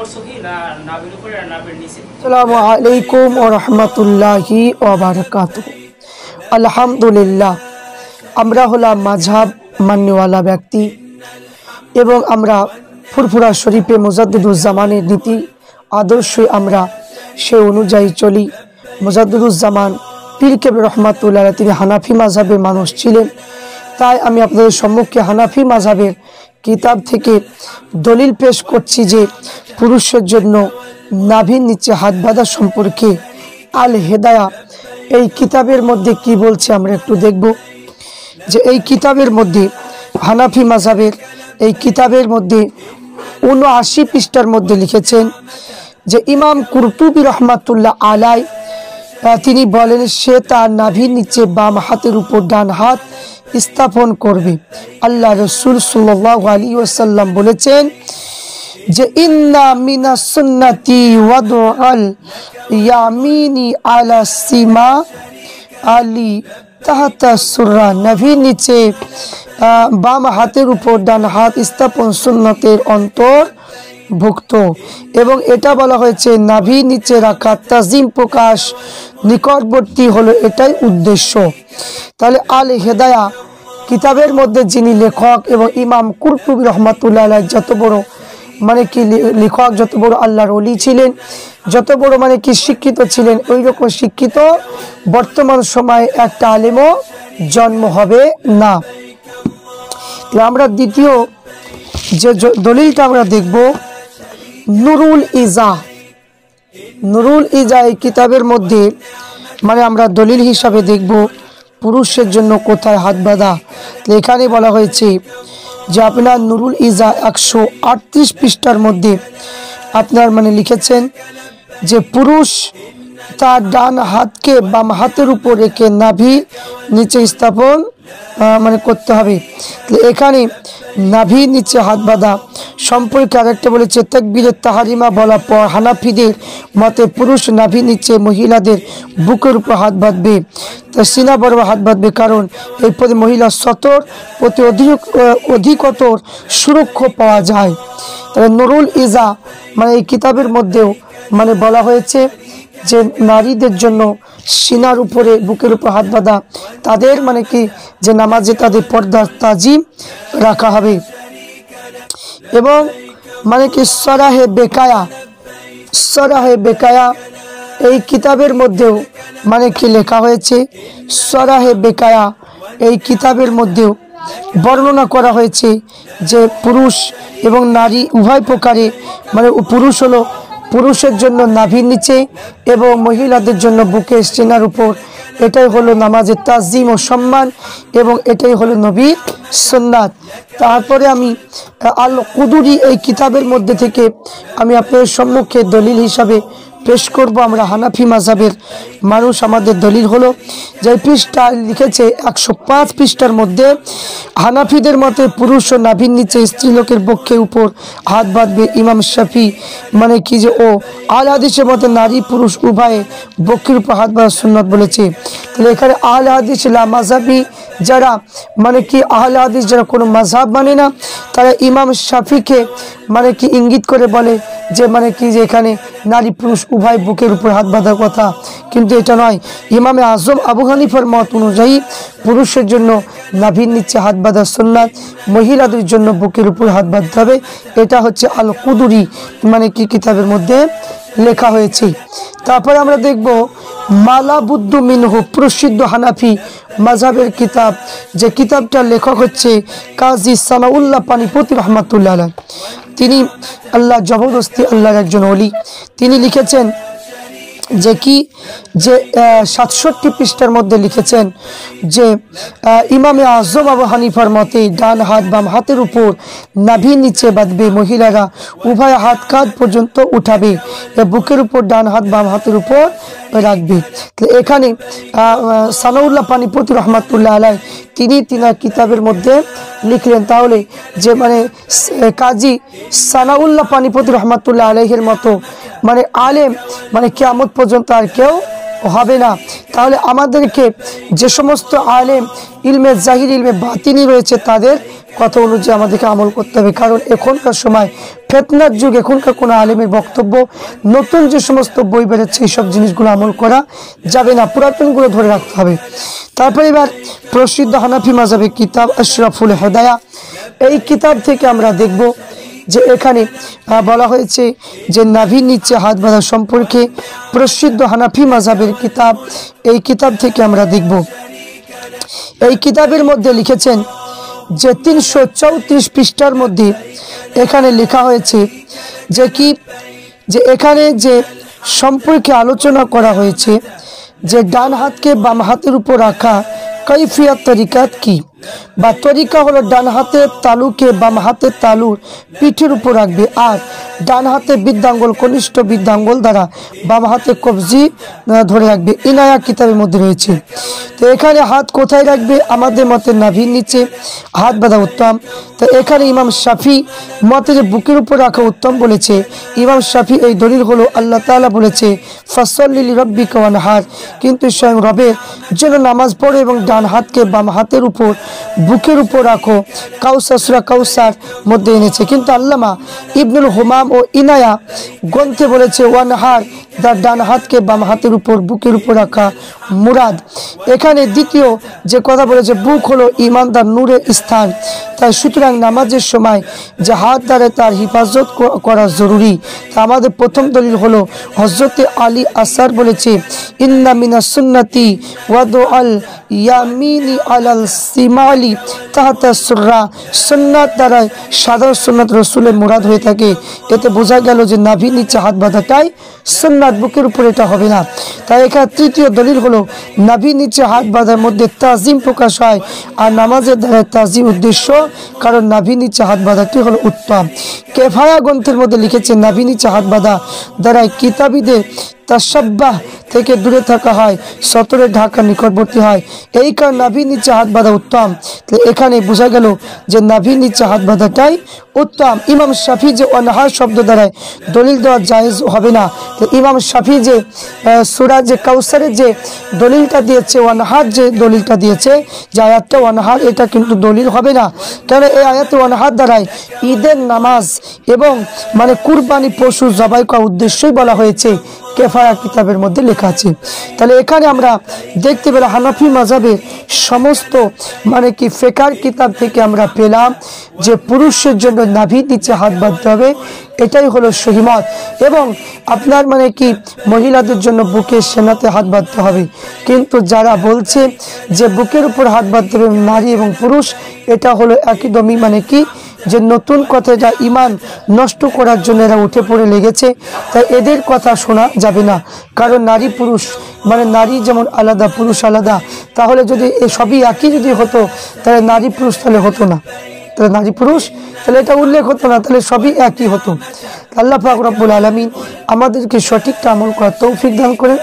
করছো কি না নাভির উপরে আর নাভির নিচে? আসসালামু আলাইকুম ওয়া রাহমাতুল্লাহি ওয়া বারাকাতুহু। আলহামদুলিল্লাহ, আমরা হলাম মাযহাব মান্যওয়ালা ব্যক্তি এবং আমরা ফুরফুরা শরীফে মুজাদ্দিদুজ্জামানের নীতি আদর্শে আমরা সে অনুযায়ী চলি। মুজাদ্দিদুজ্জামান পীর কেবলা রহমাতুল্লাহ আলাইহি তিনি হানাফি মাযহাবের মানুষ ছিলেন, তাই আমি আপনাদের সম্মুখে হানাফি মাযহাবের কিতাব থেকে দলিল পেশ করছি যে পুরুষের জন্য নাভির নিচে হাত বাঁধা সম্পর্কে আল হেদায়া এই কিতাবের মধ্যে কি বলছে আমরা একটু দেখব। যে এই কিতাবের মধ্যে হানাফি মাযহাবের এই কিতাবের মধ্যে ৭৯ পৃষ্ঠার মধ্যে লিখেছেন যে ইমাম কুরতুবী রহমাতুল্লাহ আলাইহি তিনি বলেন সে তার নাভির নিচে বাম হাতের উপর ডান হাত স্থাপন করবে। আল্লাহ রাসূল সাল্লাল্লাহু আলাইহি ওয়াসাল্লাম বলেছেন যে ইন্না মিনাস সুন্নতি ওয়াদুল ইয়ামিনি আলা সিমা আলি তাহতা সুররা, নাভির নিচে বাম হাতের উপর ডান হাত স্থাপন সুন্নতের অন্তর্ভুক্ত এবং এটা বলা হয়েছে নাভির নিচে রাখা তাজিম প্রকাশ নিকটবর্তী হলো এটাই উদ্দেশ্য। তাহলে আল হেদায়া কিতাবের মধ্যে যিনি লেখক এবং ইমাম কুরতুবী রহমাতুল্লাহ আলাইহি যত বড় কি লেখক, যত বড় আল্লাহর ওলি ছিলেন, যত বড় কি শিক্ষিত ছিলেন, ওই রকম শিক্ষিত বর্তমান সময়ে একটা আলেমও জন্ম হবে না। আমরা দ্বিতীয় যে দলিলটা আমরা দেখব নুরুল ইজা। নুরুল ইজা এই কিতাবের মধ্যে আমরা দলিল হিসাবে দেখব পুরুষের জন্য কোথায় হাত বাঁধা। এখানে বলা হয়েছে যে আপনার নুরুল ইজা ১৩৮ পৃষ্ঠার মধ্যে আপনার লিখেছেন যে পুরুষ তার ডান হাতকে বাম হাতের উপর রেখে নাভি নিচে স্থাপন করতে হবে। এখানে নাভির নিচে হাত বাঁধা সম্পর্কে আরেকটা বলেছে তাকবীরে তাহারিমা বলা পর হানাফিদের মতে পুরুষ নাভির নিচে মহিলাদের বুকের উপর হাত বাঁধবে, তা সিনা বরাবর হাত বাঁধবে, কারণ এই পদে মহিলা সতর প্রতি অধিকতর সুরক্ষা পাওয়া যায়। তবে নুরুল ইজা এই কিতাবের মধ্যেও বলা হয়েছে যে নারীদের জন্য সিনার উপরে বুকের উপর হাত বাঁধা তাদের কি যে নামাজে তাদের পর্দা তাজিম রাখা হবে। এবং কি সরাহে বেকায়া এই কিতাবের মধ্যেও কি লেখা হয়েছে, সরাহে বেকায়া এই কিতাবের মধ্যেও বর্ণনা করা হয়েছে যে পুরুষ এবং নারী উভয় প্রকারে পুরুষ হলো পুরুষের জন্য নাভির নিচে এবং মহিলাদের জন্য বুকে সিনার উপর, এটাই হলো নামাজের তাজিম ও সম্মান এবং এটাই হলো নবীর সুন্নাত। তারপরে আমি আল কুদুরি এই কিতাবের মধ্যে থেকে আমি আপনাদের সম্মুখে দলিল হিসাবে পেশ করব। আমরা হানাফি মাযহাবের মানুষ, আমাদের দলিল হলো যে পৃষ্ঠা লিখেছে ১০৫ পৃষ্ঠার মধ্যে হানাফিদের মতে পুরুষ ও নাভির নিচে স্ত্রীলোকের বক্ষের উপর হাত বাঁধবে। ইমাম শাফি কি যে ও আহলে হাদিসের মতে নারী পুরুষ উভয়ে বক্ষের উপর হাত বাঁধা সুন্নাত বলেছে। তাহলে এখানে আহলে হাদিস লা মাযহাবি যারা কি আহলে হাদিস যারা কোনো মাযহাব মানে না, তারা ইমাম শাফিকে কি ইঙ্গিত করে বলে যে কি যে এখানে নারী পুরুষ উভয় বুকের উপর হাত বাঁধার কথা, কিন্তু এটা নয়। ইমামে আজম আবু হানিফার মত অনুযায়ী পুরুষের জন্য নাভির নিচে হাত বাঁধা সুন্নাত, মহিলাদের জন্য বুকের উপর হাত বাঁধতে হবে। এটা হচ্ছে আল কুদুরি কি কিতাবের মধ্যে লেখা হয়েছে। তারপরে আমরা দেখব মালা বুদ্দু মিনহু প্রসিদ্ধ হানাফি মাযহাবের কিতাব, যে কিতাবটার লেখক হচ্ছে কাজী সানাউল্লাহ পানিপতি রহমাতুল্লাহ আলাইহি। তিনি আল্লাহ জবরদস্তি আল্লাহর একজন ওলি। তিনি লিখেছেন যে ৬৭ পৃষ্ঠার মধ্যে লিখেছেন যে ইমামে আজম আবু হানিফার মতে ডান হাত বাম হাতের উপর নাভির নিচে বাঁধবে, মহিলারা উভয় হাত কাঁধ পর্যন্ত উঠাবে, বুকের উপর ডান হাত বাম হাতের উপর রাখবে। এখানে সানাউল্লাহ পানিপতি রহমাতুল্লাহ আলাইহি তিনি তিনার কিতাবের মধ্যে লিখলেন। তাহলে যে কাজী সানাউল্লাহ পানিপতি রহমাতুল্লাহ আলাইহির মতো আলেম কিয়ামত পর্যন্ত আর কেউ হবে না। তাহলে আমাদেরকে যে সমস্ত আলেম ইলমে জাহির ইলমে বাতিনি রয়েছে তাদের কথা অনুযায়ী আমাদেরকে আমল করতে হবে। কারণ এখনকার সময় ফিতনার যুগ, এখনকার কোনো আলেমের বক্তব্য, নতুন যে সমস্ত বই বেরোচ্ছে এইসব জিনিসগুলো আমল করা যাবে না, পুরাতনগুলো ধরে রাখতে হবে। তারপরে এবার প্রসিদ্ধ হানাফি মাযহাবের কিতাব আশরাফুল হেদায়া, এই কিতাব থেকে আমরা দেখব যে এখানে বলা হয়েছে যে নাভির নিচে হাত বাঁধা সম্পর্কে প্রসিদ্ধ হানাফি মাযহাবের কিতাব, এই কিতাব থেকে আমরা দেখব। এই কিতাবের মধ্যে লিখেছেন যে 334 পৃষ্ঠার মধ্যে এখানে লেখা হয়েছে যে কি, যে এখানে যে সম্পর্কে আলোচনা করা হয়েছে যে ডান হাতকে বাম হাতের উপর রাখা কৈফিয়ত তরিকাত কি, বা তরিকা হলো ডান হাতের তালুকে বাম হাতের তালুর পিঠের উপর রাখবে, আর ডান হাতে বৃদ্ধাঙ্গুল কনিষ্ঠ বৃদ্ধাঙ্গুল দ্বারা বাম হাতে কবজি ধরে রাখবে। ইনায়া কিতাবের মধ্যে রয়েছে। তো এখানে হাত কোথায় রাখবে? আমাদের মতে নাভির নিচে হাত বাঁধা উত্তম। তো এখানে ইমাম শাফি মতে যে বুকের উপর রাখা উত্তম বলেছে। ইমাম শাফি এই দলিল হলো আল্লাহ তাআলা বলেছে ফাসল্লি লিরাব্বিকা ওয়ানহার, কিন্তু স্বয়ং রবের জন্য নামাজ পড়ো এবং ডান হাতকে বাম হাতের উপর বুকের উপর রাখো, কাউসার সূরা কাউসার মধ্যে এনেছে। কিন্তু আল্লামা ইবনুল হুমাম ও ইনায়া গ্রন্থে বলেছে ওয়ানহার, ডান হাতকে বাম হাতের উপর বুকের উপর রাখা মুরাদ। এখানে দ্বিতীয় যে কথা বলেছে বুক হলো ইমানদার নূরের স্থান, তাই সুতরাং নামাজের সময় যে হাত দ্বারা তার হেফাজত করা জরুরি। তা আমাদের প্রথম দলিল হলো হযরতে আলী আসার বলেছে ইন্না মিনাস সুন্নতি ওয়াদুআল ইয়ামিনি আলাল সিমালি তাহতা সুররা, সুন্নাত দ্বারা সাধারণ সুন্নাত রাসূলের মুরাদ হয়ে থাকে। এতে বোঝা গেল যে নাভির নিচে হাত বাঁধাটাই সুন্নাত, বুকের উপর এটা হবে না। তাই এখানে তৃতীয় দলিল হলো নাভির নিচে হাত বাঁধার মধ্যে তাজিম প্রকাশ হয়, আর নামাজের দ্বারা তাজিম উদ্দেশ্য, কারণ নাভির নিচে হাত বাঁধাটি হলো উত্তম। কেফায়া গ্রন্থের মধ্যে লিখেছে নাভির নিচে হাত বাঁধা দ্বারা কিতাবীদের তাসাব্বাহ থেকে দূরে থাকা হয়, সতরের ঢাকা নিকটবর্তী হয়, এই কারণ নাভির নিচে হাত বাঁধা উত্তম। তো এখানে বোঝা গেল যে নাভির নিচে হাত বাঁধাটাই উত্তম। ইমাম শাফি যে অনহার শব্দ দ্বারায় দলিল দেওয়া জায়েজ হবে না, তো ইমাম শাফি যে সূরা যে কাউসারের যে দলিলটা দিয়েছে, অনহার যে দলিলটা দিয়েছে, যে আয়াতটা অনহার, এটা কিন্তু দলিল হবে না। কারণ এই আয়াতে অনহার দ্বারাই ঈদের নামাজ এবং মানে কুরবানি পশু জবাই করার উদ্দেশ্যই বলা হয়েছে, কেফায়া কিতাবের মধ্যে লেখা আছে। তাহলে এখানে আমরা দেখতে পেলাম হানাফি মাযহাবের সমস্ত মানে কি ফিকহের কিতাব থেকে আমরা পেলাম যে পুরুষের জন্য নাভির নিচে হাত বাঁধতে হবে, এটাই হলো সহিহ মত। এবং আপনার মানে কি মহিলাদের জন্য বুকের সেনাতে হাত বাঁধতে হবে। কিন্তু যারা বলছে যে বুকের উপর হাত বাঁধতে হবে নারী এবং পুরুষ, এটা হলো একদমই মানে কি যে নতুন কথা, যা ইমান নষ্ট করার জন্য এরা উঠে পড়ে লেগেছে। তাই এদের কথা শোনা যাবে না। কারণ নারী পুরুষ মানে নারী যেমন আলাদা পুরুষ আলাদা, তাহলে যদি এ সবই একই যদি হতো তাহলে নারী পুরুষ তাহলে হতো না, তাহলে নারী পুরুষ তাহলে এটা উল্লেখ হতো না, তাহলে সবই একই হতো। আল্লাহ পাক রব্বুল আলামিন আমাদেরকে সঠিকটা আমল করার তৌফিক দান করেন।